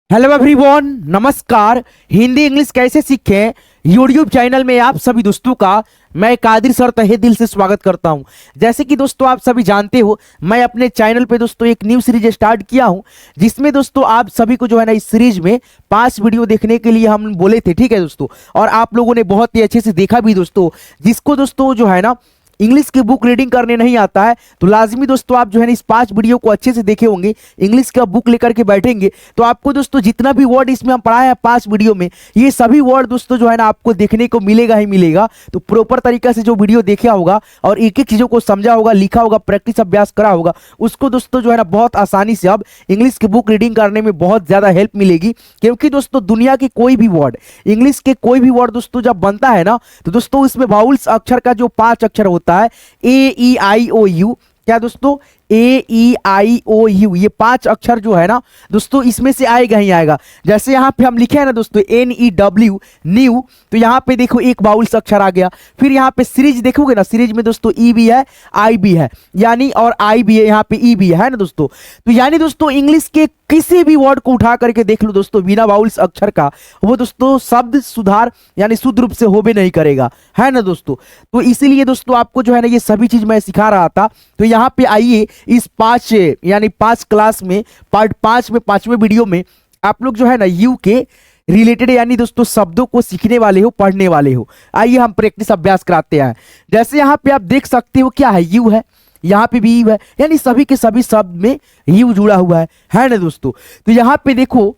Hello everyone, नमस्कार। Hindi English कैसे सीखें यूट्यूब चैनल में आप सभी दोस्तों का मैं कादिर सर तहे दिल से स्वागत करता हूं। जैसे कि दोस्तों आप सभी जानते हो, मैं अपने चैनल पे दोस्तों एक न्यू सीरीज स्टार्ट किया हूं, जिसमें दोस्तों आप सभी को जो है ना इस सीरीज में 5 वीडियो देखने के लिए हम बोले थे। ठीक है दोस्तों, और आप लोगों ने बहुत ही अच्छे से देखा भी दोस्तों। जिसको दोस्तों जो है ना इंग्लिश की बुक रीडिंग करने नहीं आता है, तो लाजमी दोस्तों आप जो है ना इस 5 वीडियो को अच्छे से देखे होंगे। इंग्लिश का बुक लेकर के बैठेंगे तो आपको दोस्तों जितना भी वर्ड इसमें हम पढ़ाए हैं 5 वीडियो में, ये सभी वर्ड दोस्तों जो है ना आपको देखने को मिलेगा ही मिलेगा। तो प्रॉपर तरीका से जो वीडियो देखा होगा और एक एक चीजों को समझा होगा, लिखा होगा, प्रैक्टिस अभ्यास करा होगा, उसको दोस्तों जो है ना बहुत आसानी से अब इंग्लिश की बुक रीडिंग करने में बहुत ज्यादा हेल्प मिलेगी। क्योंकि दोस्तों दुनिया के कोई भी वर्ड, इंग्लिश के कोई भी वर्ड दोस्तों जब बनता है ना, तो दोस्तों इसमें वाउल्स अक्षर का जो 5 अक्षर होता है, A-E-I-O-U, क्या दोस्तों A-E-I-O-U, ये 5 अक्षर जो है ना दोस्तों इसमें से आएगा ही आएगा। जैसे यहाँ पे हम लिखे हैं ना दोस्तों N-E-W, न्यू, तो यहाँ पे देखो एक बाउल्स अक्षर आ गया। फिर यहाँ पे सीरीज देखोगे ना, सीरीज में दोस्तों E भी है, I भी है, यानी और I भी है, यहाँ पे E भी है ना दोस्तों। तो यानी दोस्तों इंग्लिश के किसी भी वर्ड को उठा करके देख लो दोस्तों बिना बाउल्स अक्षर का, वो दोस्तों शब्द सुधार यानी शुद्ध रूप से होबे नहीं करेगा, है ना दोस्तों। तो इसीलिए दोस्तों आपको जो है ना ये सभी चीज मैं सिखा रहा था। तो यहाँ पे आइए इस 5 यानी 5 क्लास में पार्ट 5 में 5वें वीडियो में आप लोग जो है ना यू के रिलेटेड यानी दोस्तों शब्दों को सीखने वाले हो, पढ़ने वाले हो। आइए हम प्रैक्टिस अभ्यास कराते हैं। जैसे यहाँ पे आप देख सकते हो क्या है, यू है, यहाँ पे भी यू है, यानी सभी के सभी शब्द में यू जुड़ा हुआ है ना दोस्तों। तो यहाँ पे देखो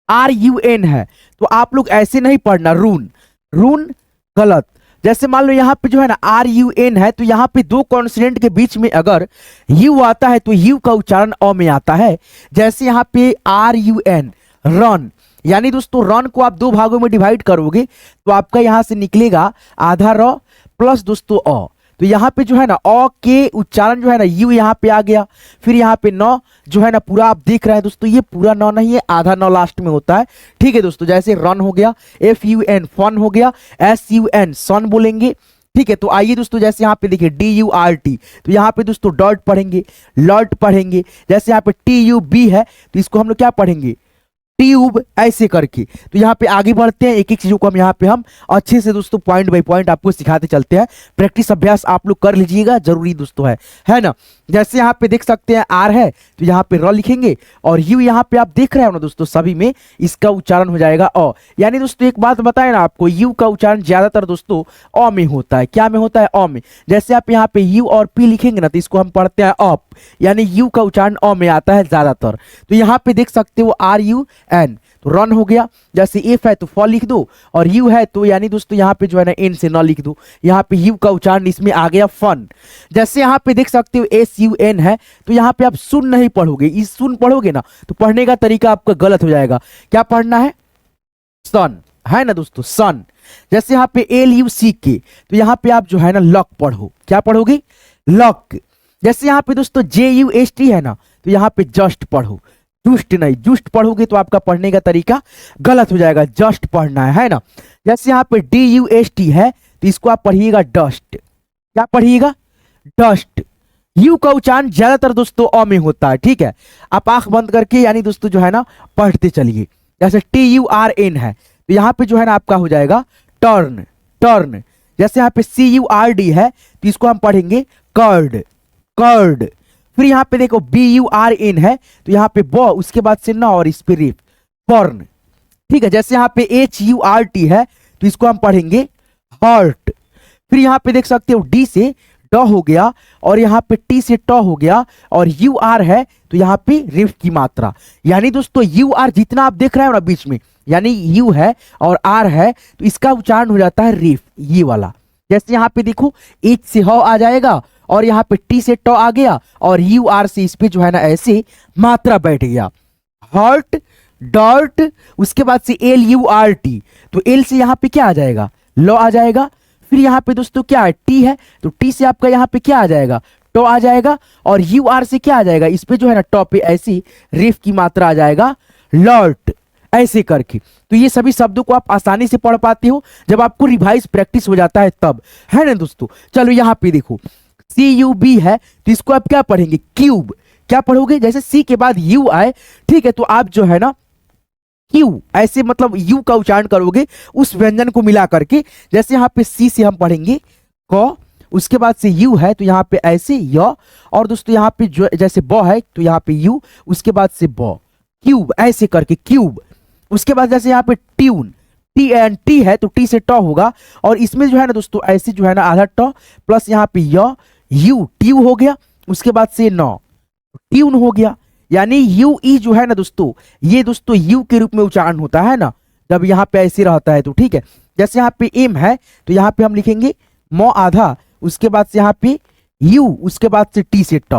RUN है, तो आप लोग ऐसे नहीं पढ़ना, रून, रून गलत। जैसे मान लो यहाँ पे जो है ना RUN है, तो यहाँ पे 2 कॉन्सोनेंट के बीच में अगर यू आता है तो यू का उच्चारण अ में आता है। जैसे यहाँ पे RUN, रन, यानी दोस्तों रन को आप 2 भागों में डिवाइड करोगे तो आपका यहाँ से निकलेगा आधा र प्लस दोस्तों अ। तो यहाँ पे जो है ना अ के उच्चारण जो है ना यू यहाँ पे आ गया। फिर यहाँ पे न जो है ना पूरा आप देख रहे हैं दोस्तों, ये पूरा न नहीं है, आधा न लास्ट में होता है। ठीक है दोस्तों, जैसे रन हो गया, FUN फन हो गया, SUN सन बोलेंगे। ठीक है, तो आइए दोस्तों जैसे यहाँ पे देखिए DURT, तो यहाँ पे दोस्तों डॉट पढ़ेंगे, लॉट पढ़ेंगे। जैसे यहाँ पे TUB है तो इसको हम लोग क्या पढ़ेंगे, ट्यूब, ऐसे करके। तो यहाँ पे आगे बढ़ते हैं, एक एक चीजों को हम अच्छे से दोस्तों पॉइंट बाय पॉइंट आपको सिखाते चलते हैं। प्रैक्टिस अभ्यास आप लोग कर लीजिएगा, जरूरी दोस्तों है ना। जैसे यहाँ पे देख सकते हैं आर है तो यहाँ पे र लिखेंगे, और यू यहाँ पे आप देख रहे हो ना दोस्तों सभी में इसका उच्चारण हो जाएगा अ। यानी दोस्तों एक बात बताए ना आपको, यू का उच्चारण ज्यादातर दोस्तों अ में होता है। क्या में होता है, अ में। जैसे आप यहाँ पे यू और पी लिखेंगे ना तो इसको हम पढ़ते हैं अप, यानी यू का उच्चारण अ में आता है ज्यादातर। तो यहाँ पे देख सकते हो RUN, तो रन हो गया। जैसे एफ है तो फॉल लिख दो, और यू है तो यानी दोस्तों यहाँ पे जो है ना एन से न लिख दो। यहाँ पे यू का उच्चारण इसमें आ गया फन। जैसे यहाँ पे देख सकते हो SUN है, तो यहाँ पे आप सुन नहीं पढ़ोगे, इस सुन पढ़ोगे ना तो पढ़ने का तरीका आपका गलत हो जाएगा। क्या पढ़ना है, सन, है ना दोस्तों, सन। जैसे यहाँ पे LUCK, तो यहाँ पे आप जो है ना लक पढ़ो। क्या पढ़ोगे, लक। जैसे यहाँ पे दोस्तों JUST है ना, तो यहाँ पे जस्ट पढ़ो, जुस्ट नहीं, जुस्ट पढ़ोगे तो आपका पढ़ने का तरीका गलत हो जाएगा, जस्ट पढ़ना है ना। जैसे यहाँ पे DUST है तो इसको आप पढ़िएगा डस्ट। क्या पढ़िएगा, डस्ट। यू का उच्चारण ज्यादातर दोस्तों अ में होता है। ठीक है, आप आंख बंद करके यानी दोस्तों जो है ना पढ़ते चलिए। जैसे TURN है तो यहाँ पे जो है ना आपका हो जाएगा टर्न, टर्न। जैसे यहाँ पे CURD है तो इसको हम पढ़ेंगे कर्ड, कर्ड। फिर यहाँ पे देखो BURN है तो यहाँ पे ब, उसके बाद से न और इस पे रिफ, बर्न। ठीक है, जैसे यहाँ पे HURT है तो इसको हम पढ़ेंगे हर्ट। फिर यहाँ पे देख सकते हो D से ड हो गया, और यहाँ पे T से ट हो गया, और UR है तो यहाँ पे रिफ की मात्रा। यानी दोस्तों UR जितना आप देख रहे हो ना बीच में, यानी यू है और आर है तो इसका उच्चारण हो जाता है रिफ, ये वाला। जैसे यहाँ पे देखो H से ह आ जाएगा, और यहाँ पे T से ट आ गया, और UR से इस पे जो है ना ऐसे मात्रा बैठ गया, हर्ट, डर्ट। उसके बाद से LURT, तो L से यहाँ पे क्या आ जाएगा, लो आ जाएगा। फिर यहाँ पे दोस्तों क्या है, T है तो T से आपका यहाँ पे क्या आ जाएगा, टो आ जाएगा, और UR से क्या आ जाएगा, इस पे जो है ना टॉप पे ऐसी रिफ की मात्रा आ जाएगा, लर्ट, ऐसे करके। तो ये सभी शब्दों को आप आसानी से पढ़ पाते हो जब आपको रिवाइज प्रैक्टिस हो जाता है तब, है ना दोस्तों। चलो यहाँ पे देखो CUB है तो इसको आप क्या पढ़ेंगे, क्यूब। क्या पढ़ोगे, जैसे सी के बाद यू आए, ठीक है, तो आप जो है ना क्यू, ऐसे मतलब यू का उच्चारण करोगे उस व्यंजन को मिला करके। जैसे यहाँ पे सी से हम पढ़ेंगे क, उसके बाद से यू है तो यहाँ पे ऐसे य, और दोस्तों यहाँ पे जो जैसे ब है तो यहाँ पे यू, उसके बाद से ब, क्यूब ऐसे करके क्यूब। उसके बाद जैसे यहाँ पे ट्यून, टी एंड टी है तो टी से ट होगा, और इसमें जो है ना दोस्तों ऐसे जो है ना आधा ट प्लस यहाँ पे य, यू ट्यू हो गया, उसके बाद से न ट्यून हो गया। यानी यू ई जो है ना दोस्तों, ये दोस्तों यू के रूप में उच्चारण होता है ना जब यहाँ पे ऐसे रहता है तो ठीक है। जैसे यहाँ पे एम है तो यहाँ पे हम लिखेंगे म आधा, उसके बाद से यहाँ पे यू, उसके बाद से टी से ट,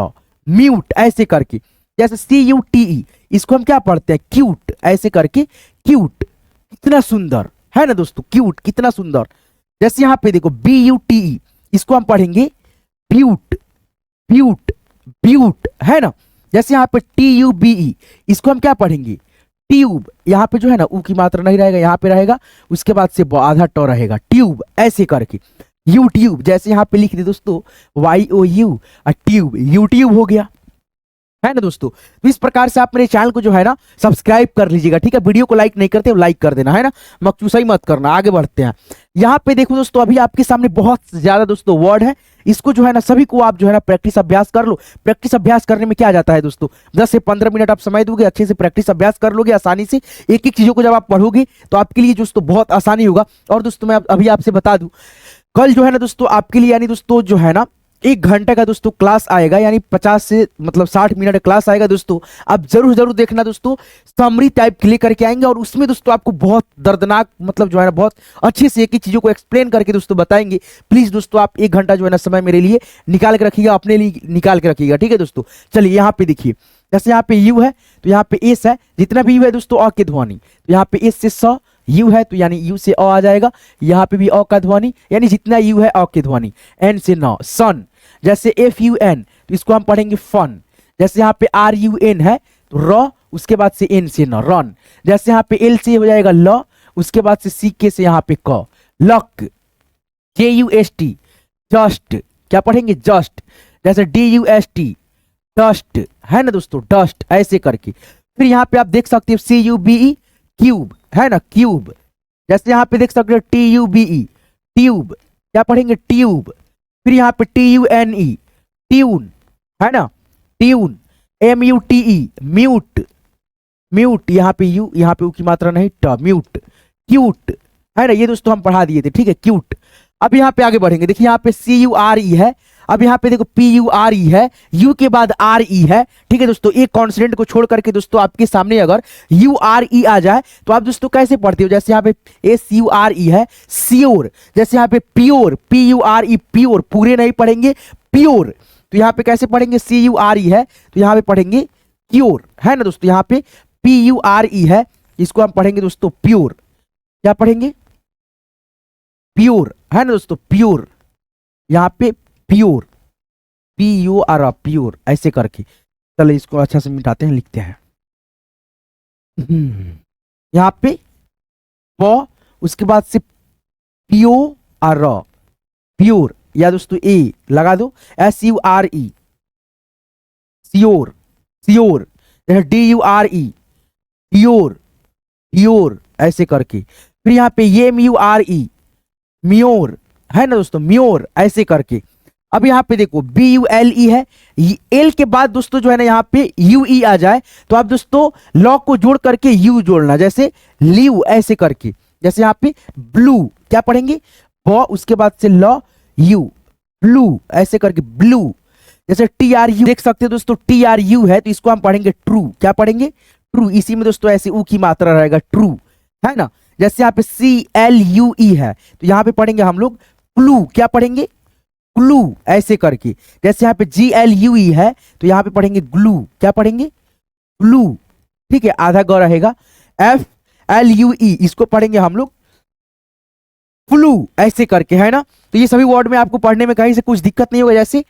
म्यूट ऐसे करके। जैसे सी यू टी ई, इसको हम क्या पढ़ते हैं क्यूट ऐसे करके, क्यूट कितना सुंदर है ना दोस्तों, क्यूट कितना सुंदर। जैसे यहाँ पे देखो बी यू टी ई, इसको हम पढ़ेंगे ब्यूट, ब्यूट ब्यूट है ना। जैसे यहाँ पे टी यू बी ई, इसको हम क्या पढ़ेंगे ट्यूब, यहाँ पे जो है ना ऊ की मात्रा नहीं रहेगा, यहाँ पे रहेगा, उसके बाद से आधा ट रहेगा, ट्यूब ऐसे करके। यूट्यूब, जैसे यहाँ पे लिख दे दोस्तों Y O U, tube, YouTube हो गया है ना दोस्तों। तो इस प्रकार से आप मेरे चैनल को जो है ना सब्सक्राइब कर लीजिएगा, ठीक है। वीडियो को लाइक नहीं करते हो लाइक कर देना है ना, मकचूसा ही मत करना। आगे बढ़ते हैं। यहाँ पे देखो दोस्तों अभी आपके सामने बहुत ज्यादा दोस्तों वर्ड है, इसको जो है ना सभी को आप जो है ना प्रैक्टिस अभ्यास कर लो। प्रैक्टिस अभ्यास करने में क्या जाता है दोस्तों, 10 से 15 मिनट आप समय दोगे, अच्छे से प्रैक्टिस अभ्यास कर लोगे आसानी से। एक एक चीजों को जब आप पढ़ोगे तो आपके लिए दोस्तों बहुत आसानी होगा। और दोस्तों मैं अभी आपसे बता दूं, कल जो है ना दोस्तों आपके लिए यानी दोस्तों जो है ना 1 घंटे का दोस्तों क्लास आएगा, यानी 50 से मतलब 60 मिनट क्लास आएगा दोस्तों। आप जरूर देखना दोस्तों, समरी टाइप क्लिक करके आएंगे और उसमें दोस्तों आपको बहुत दर्दनाक मतलब जो है ना बहुत अच्छे से एक ही चीजों को एक्सप्लेन करके दोस्तों बताएंगे। प्लीज दोस्तों आप 1 घंटा जो है ना समय मेरे लिए निकाल के रखिएगा, अपने लिए निकाल के रखिएगा, ठीक है दोस्तों। चलिए यहाँ पे देखिए, जैसे यहाँ पे यू है तो यहाँ पे एस है, जितना भी यू है दोस्तों अ के ध्वनि, तो यहाँ पे एस से स, यू है तो यानी यू से अ आ जाएगा, यहाँ पे भी अ का ध्वनि, यानी जितना यू है अ के ध्वनि। एन से न, सन। जैसे एफ यू एन तो इसको हम पढ़ेंगे फन। जैसे यहाँ पे आर यू एन है तो र, उसके बाद से एन से न, रन। जैसे यहाँ पे एल से हो जाएगा ल, उसके बाद से सी के से यहाँ पे क, लक। जे यू एस टी, जस्ट, क्या पढ़ेंगे जस्ट। जैसे D U S T, dust है ना दोस्तों, डस्ट ऐसे करके। फिर यहाँ पे आप देख सकते हो C U B E, cube है ना, क्यूब। जैसे यहाँ पे देख सकते हो T U B E, tube, क्या पढ़ेंगे ट्यूब। फिर यहाँ पे T U N E, tune है ना, tune. M U T E, mute, mute, यहाँ पे यू, यहाँ पे यू की मात्रा नहीं, ट, म्यूट। क्यूट है ना, ये दोस्तों हम पढ़ा दिए थे, ठीक है, क्यूट। अब यहाँ पे आगे बढ़ेंगे, देखिए यहाँ पे सी यू आर ई है, अब यहाँ पे देखो पी यू आर ई है, यू के बाद आर ई है, ठीक है दोस्तों। एक कॉन्सोनेंट को छोड़ करके दोस्तों आपके सामने अगर यू आर ई आ जाए तो आप दोस्तों कैसे पढ़ते हो, जैसे यहाँ पे एस यू आर ई है, सियोर। जैसे यहाँ पे pure, P U R E, pure, पूरे नहीं पढ़ेंगे प्योर, तो यहाँ पे कैसे पढ़ेंगे, सी यू आर ई है तो यहाँ पे पढ़ेंगे क्योर है ना दोस्तों। यहाँ पे पी यू आर ई है, इसको हम पढ़ेंगे दोस्तों प्योर, क्या पढ़ेंगे प्योर है ना दोस्तों, प्योर। यहाँ पे pure, P U R, pure ऐसे करके। चलो इसको अच्छा से मिटाते हैं, लिखते हैं यहाँ पे प, उसके बाद से पियो आर, प्योर, या दोस्तों ए लगा दो, S U R E, sure, sure. D U R E, pure, pure ऐसे करके। फिर यहाँ पे M U R E, mure है ना दोस्तों, म्योर ऐसे करके। अब यहाँ पे देखो बी यू एल ई है, एल के बाद दोस्तों जो है ना यहाँ पे यू ई आ जाए तो आप दोस्तों लॉ को जोड़ करके यू जोड़ना, जैसे लीव ऐसे करके। जैसे यहाँ पे ब्लू, क्या पढ़ेंगे ब, उसके बाद से लॉ यू, ब्लू ऐसे करके, ब्लू। जैसे टी आर यू देख सकते हो दोस्तों, टी आर यू है तो इसको हम पढ़ेंगे ट्रू, क्या पढ़ेंगे ट्रू। इसी में दोस्तों ऐसे ऊ की मात्रा रहेगा, ट्रू है ना। जैसे यहाँ पे सी एल यू ई है तो यहाँ पे पढ़ेंगे हम लोग क्लू, क्या पढ़ेंगे क्लू ऐसे करके। जैसे यहाँ पे जी एल यू ई है तो यहाँ पे पढ़ेंगे ग्लू, क्या पढ़ेंगे ग्लू, ठीक है, आधा ग रहेगा। एफ एल यू ई, इसको पढ़ेंगे हम लोग फ्लू ऐसे करके है ना। तो ये सभी वर्ड में आपको पढ़ने में कहीं से कुछ दिक्कत नहीं होगा, जैसे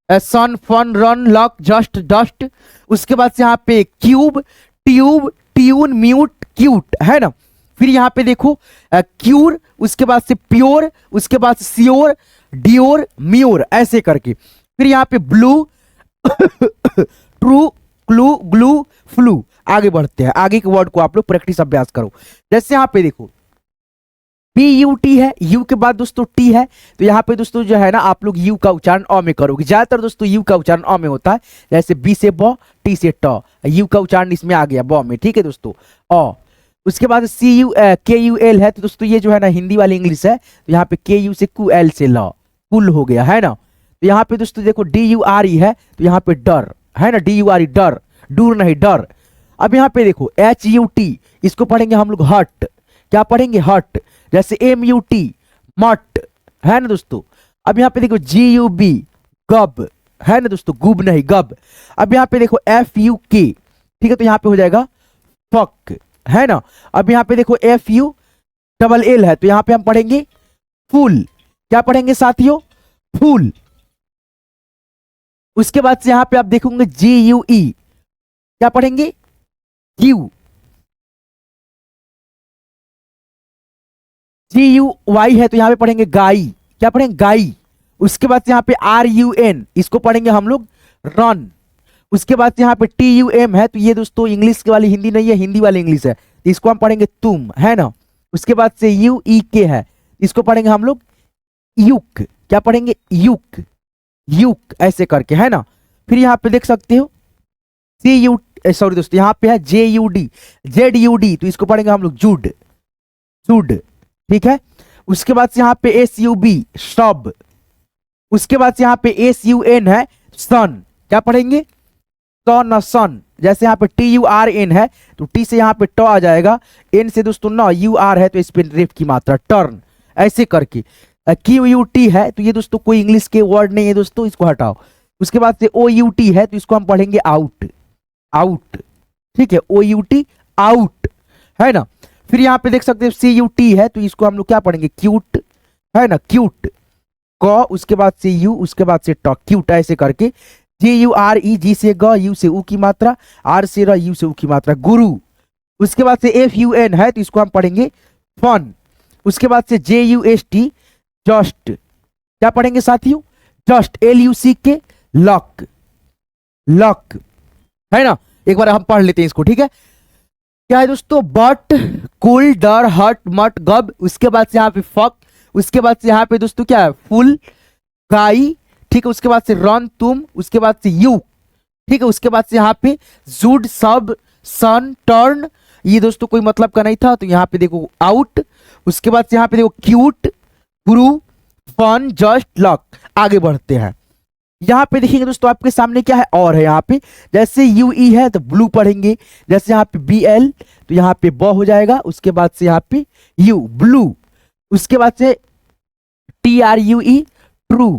sun, fun, run, luck, just, dust. उसके बाद से यहाँ पे cube, tube, tune, mute, cute है ना। फिर यहाँ पे देखो क्यूर, उसके बाद से प्योर, उसके बाद से सियोर, डियोर, म्योर ऐसे करके। फिर यहाँ पे blue, true, clue, glue, flu. आगे बढ़ते हैं, आगे के वर्ड को आप लोग प्रैक्टिस अभ्यास करो। जैसे यहाँ पे देखो PUT है, यू के बाद दोस्तों टी है, तो यहाँ पे दोस्तों जो है ना आप लोग यू का उच्चारण अ में करोगे। ज्यादातर दोस्तों यू का उच्चारण अ में होता है, जैसे बी से ब, टी से ट, यू का उच्चारण इसमें आ गया ब में, ठीक है दोस्तों, अ। उसके बाद KUL है, तो दोस्तों ये जो है ना हिंदी वाली इंग्लिश है, तो यहाँ पे KU से कु, एल से ल, कुल हो गया है ना। तो यहाँ पे दोस्तों देखो DURE है, तो यहाँ पे डर है ना, DURE डर, दूर नहीं डर। अब यहाँ पे देखो HUT, इसको पढ़ेंगे हम लोग हट, क्या पढ़ेंगे हट। जैसे MUT मट है ना दोस्तों। अब यहाँ पे देखो GUB गब है ना दोस्तों, गुब नहीं गब। अब यहाँ पे देखो FUK, ठीक है, तो यहाँ पे हो जाएगा फक है ना। अब यहाँ पे देखो FULL है, तो यहाँ पे हम पढ़ेंगे फूल, क्या पढ़ेंगे साथियों, फूल। उसके बाद से यहाँ पे आप देखोगे GUE, क्या पढ़ेंगे GU। GUY है, तो यहाँ पे पढ़ेंगे गाई, क्या पढ़ेंगे गाई। उसके बाद यहाँ पे RUN, इसको पढ़ेंगे हम लोग रन। उसके बाद यहाँ पे TUM है, तो ये दोस्तों इंग्लिश वाली हिंदी नहीं है, हिंदी वाली इंग्लिश है, तो इसको हम पढ़ेंगे तुम है ना। उसके बाद से UEK है, इसको पढ़ेंगे हम लोग युक, क्या पढ़ेंगे युक, युक ऐसे करके है ना। फिर यहाँ पे देख सकते हो सॉरी दोस्तों, यहाँ पे है ZUD, तो इसको पढ़ेंगे हम लोग जुड, जुड, ठीक है। उसके बाद से यहाँ पे SUB सब। उसके बाद से यहाँ पे SUN है सन, क्या पढ़ेंगे सन, सन। जैसे यहाँ पे TURN है, तो टी से यहाँ पे ट आ जाएगा, एन से दोस्तों न, UR है तो इस पे रेफ की मात्रा टर्न, ऐसे करके। QUT है, तो ये दोस्तों कोई इंग्लिश के वर्ड नहीं है दोस्तों, इसको हटाओ। उसके बाद से OUT है, तो इसको हम पढ़ेंगे आउट, आउट, ठीक है, OUT आउट है ना। फिर यहाँ पे देख सकते हो CUT है, तो इसको हम लोग क्या पढ़ेंगे क्यूट है ना, क्यूट क, उसके बाद से यू, उसके बाद से ट, क्यूट ऐसे करके। GURE, जी से ग, यू से उ की मात्रा, आर से र, यू से उ की मात्रा, गुरु। उसके बाद से FUN है, तो इसको हम पढ़ेंगे फन। उसके बाद से JUST जस्ट, क्या पढ़ेंगे साथियों जस्ट, LUCK लक, लक है ना। एक बार हम पढ़ लेते हैं इसको, ठीक है। क्या है दोस्तों बट, कुल, डर, हट, मट, गब। उसके बाद से यहाँ पे फक। उसके बाद से यहाँ पे दोस्तों क्या है फुल, गाई, ठीक है। उसके बाद से रन तुम। उसके बाद से यू, ठीक है। उसके बाद से यहाँ पे जुड सब, सन, टर्न, ये दोस्तों कोई मतलब का नहीं था, तो यहाँ पे देखो आउट। उसके बाद से यहाँ पे देखो क्यूट, गुरु, फन, जस्ट, लक। आगे बढ़ते हैं, यहाँ पे देखिए दोस्तों आपके सामने क्या है और है यहाँ पे। जैसे UE है तो ब्लू पढ़ेंगे, जैसे यहाँ पे BL तो यहाँ पे ब हो जाएगा। उसके बाद से यहाँ पे U ब्लू। उसके बाद से TRUE ट्रू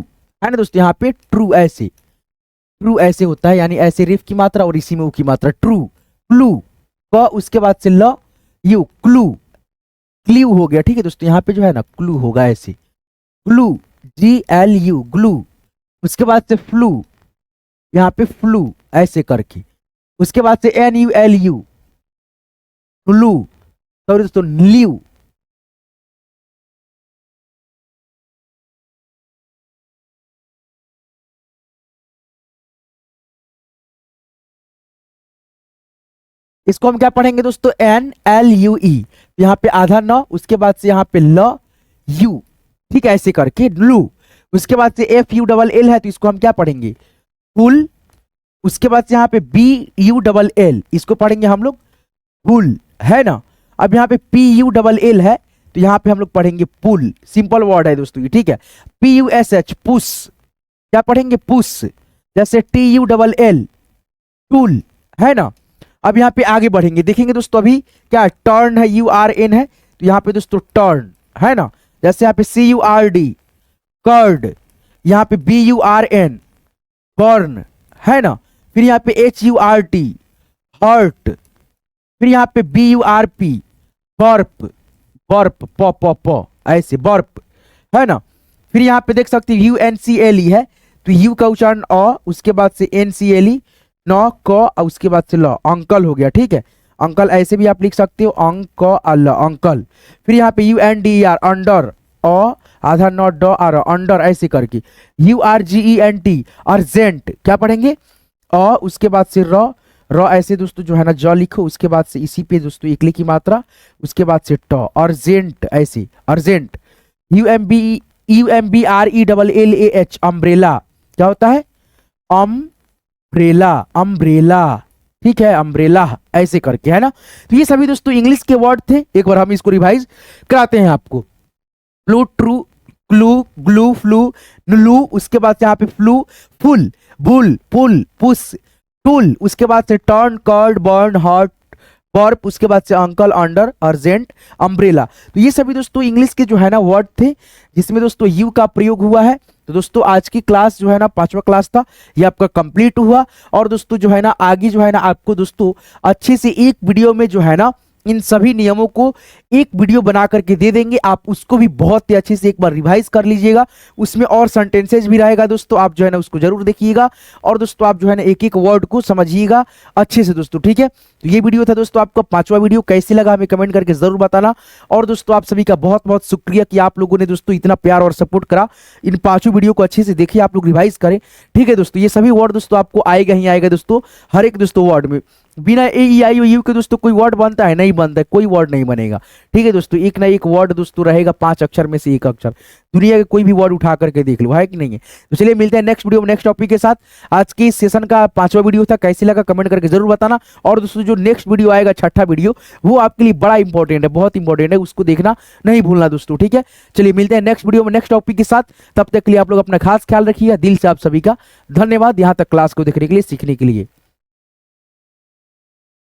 है ना दोस्तों, यहाँ पे ट्रू ऐसे, ट्रू ऐसे होता है, यानी ऐसे रेफ की मात्रा और इसी में उ की मात्रा, ट्रू। क्लू क, उसके बाद से ल, यू क्लू, क्ल्यू हो गया, ठीक है दोस्तों। यहाँ पे जो है ना क्लू होगा ऐसे, ग्लू, GLU ग्लू। उसके बाद से फ्लू, यहाँ पे फ्लू ऐसे करके। उसके बाद से NULU फ्लू, सॉरी दोस्तों न्यू। इसको हम क्या पढ़ेंगे दोस्तों NLUE, यहाँ पे आधा न, उसके बाद से यहाँ पे ल, यू, ठीक है ऐसे करके लू। उसके बाद से FULL है, तो इसको हम क्या पढ़ेंगे फुल। उसके बाद से यहाँ पे BULL, इसको पढ़ेंगे हम लोग फुल है ना। अब यहाँ पे PULL है, तो यहाँ पे हम लोग पढ़ेंगे पुल, सिंपल वर्ड है दोस्तों ये, ठीक है। PUSH पुश, क्या पढ़ेंगे पुश। जैसे TULL टूल है ना। अब यहाँ पे आगे बढ़ेंगे, देखेंगे दोस्तों अभी क्या टर्न है, URN है, तो यहाँ पे दोस्तों टर्न है ना। जैसे यहाँ पे CURD कर्ड, यहाँ पे BURN बर्न है ना। फिर यहाँ पे HURT हर्ट। फिर यहाँ पे BURP बर्प, बर्प प प प ऐसे बर्प है ना। फिर यहाँ पे देख सकते हैं UNCLE है, तो यू का उच्चारण अ, उसके बाद से NCLE न क, उसके बाद से ल, अंकल हो गया, ठीक है। अंकल ऐसे भी आप लिख सकते हो अंक अल अंकल। फिर यहाँ पे UNDER अंडर, अ आधा न ड आर, अंडर ऐसे करके। URGENT अर्जेंट, क्या पढ़ेंगे अ, उसके बाद से र, र ऐसे दोस्तों जो है ना ज लिखो, उसके बाद से इसी पे दोस्तों इकले की मात्रा, उसके बाद से ट, अर्जेंट, ऐसे अर्जेंट, UMBRELLAH, अम्ब्रेला, क्या होता है, अम्ब्रेला, अम्ब्रेला, ठीक है, अम्ब्रेला, ऐसे करके, है ना। तो ये सभी दोस्तों इंग्लिश के वर्ड थे, एक बार हम इसको रिवाइज कराते हैं आपको। Flu, true, clue, glue, flu, नुलू, उसके बाद से यहाँ पे flu, full, bull, pull, push, tool, उसके बाद से turn, curd, burn, hot, burp, उसके बाद से अंकल, अंडर, अर्जेंट, अम्ब्रेला। तो ये सभी दोस्तों इंग्लिश के जो है ना वर्ड थे जिसमें दोस्तों यू का प्रयोग हुआ है। तो दोस्तों आज की क्लास जो है ना 5वां क्लास था, ये आपका कंप्लीट हुआ। और दोस्तों जो है ना आगे जो है ना आपको दोस्तों अच्छे से एक वीडियो में जो है ना इन सभी नियमों को एक वीडियो बना करके दे देंगे, आप उसको भी बहुत ही अच्छे से एक बार रिवाइज कर लीजिएगा। उसमें और सेंटेंसेज भी रहेगा दोस्तों, आप जो है ना उसको जरूर देखिएगा। और दोस्तों आप जो है ना एक एक वर्ड को समझिएगा अच्छे से दोस्तों, ठीक है। तो ये वीडियो था दोस्तों आपका 5वां वीडियो, कैसे लगा हमें कमेंट करके जरूर बताना। और दोस्तों आप सभी का बहुत बहुत शुक्रिया कि आप लोगों ने दोस्तों इतना प्यार और सपोर्ट करा। इन 5 वीडियो को अच्छे से देखिए, आप लोग रिवाइज करें, ठीक है दोस्तों। ये सभी वर्ड दोस्तों आपको आएगा ही आएगा दोस्तों, हर एक दोस्तों वर्ड में बिना ए ई आई ओ यू के दोस्तों कोई वर्ड बनता है, नहीं बनता है, कोई वर्ड नहीं बनेगा, ठीक है दोस्तों। एक ना एक वर्ड दोस्तों रहेगा 5 अक्षर में से एक अक्षर, दुनिया के कोई भी वर्ड उठा करके देख लो, है कि नहीं है। तो चलिए मिलते हैं नेक्स्ट वीडियो में नेक्स्ट टॉपिक के साथ। आज के इस सेशन का 5वां वीडियो था, कैसे लगा कमेंट करके जरूर बताना। और दोस्तों जो नेक्स्ट वीडियो आएगा 6ठा वीडियो, वो आपके लिए बड़ा इंपॉर्टेंट है, बहुत इंपॉर्टेंट है, उसको देखना नहीं भूलना दोस्तों, ठीक है। चलिए मिलते हैं नेक्स्ट वीडियो में नेक्स्ट टॉपिक के साथ, तब तक के लिए आप लोग अपना खास ख्याल रखिएगा। दिल से आप सभी का धन्यवाद यहाँ तक क्लास को देखने के लिए, सीखने के लिए।